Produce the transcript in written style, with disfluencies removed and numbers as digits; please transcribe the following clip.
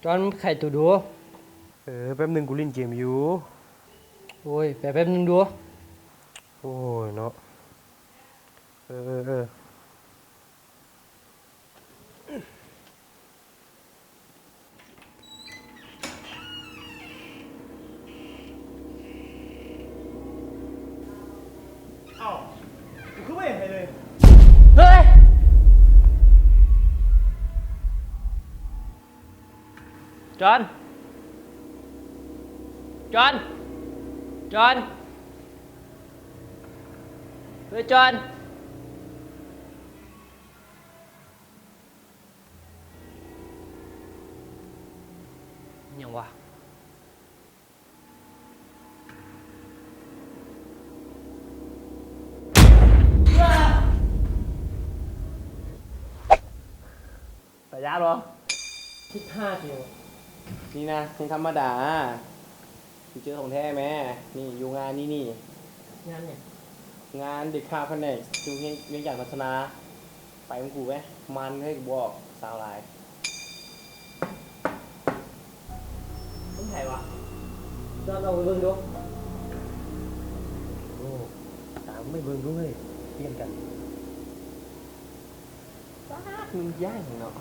จอนไข่ตัวดูแป๊บหนึ่งกูเล่นเกมอยู่โอ้ยแป๊บนึงดูโอ้ยเนาะเออเอ้ากูคือไม่เห็นใครเลยเฮ้ยจอนจอนจอนเฮ้ยจอนยังวะสายยาเหรอ15 กิโลนี่นะยังธรรมดาพี่เจอของแท้ไหมนี่อยู่งานนี่ งานเนี่ยงานเด็กข้าแผนกอยู่เวียงอย่างพัฒนาไปมึงกูไหมมันให้กูบอกสาวลาย ต้องไข่วะจอนเอาไปเบิ่งดูโอ้ตามไม่เบิ่งด้วยเปลี่ยนกันป้ามึงย่างเนาะ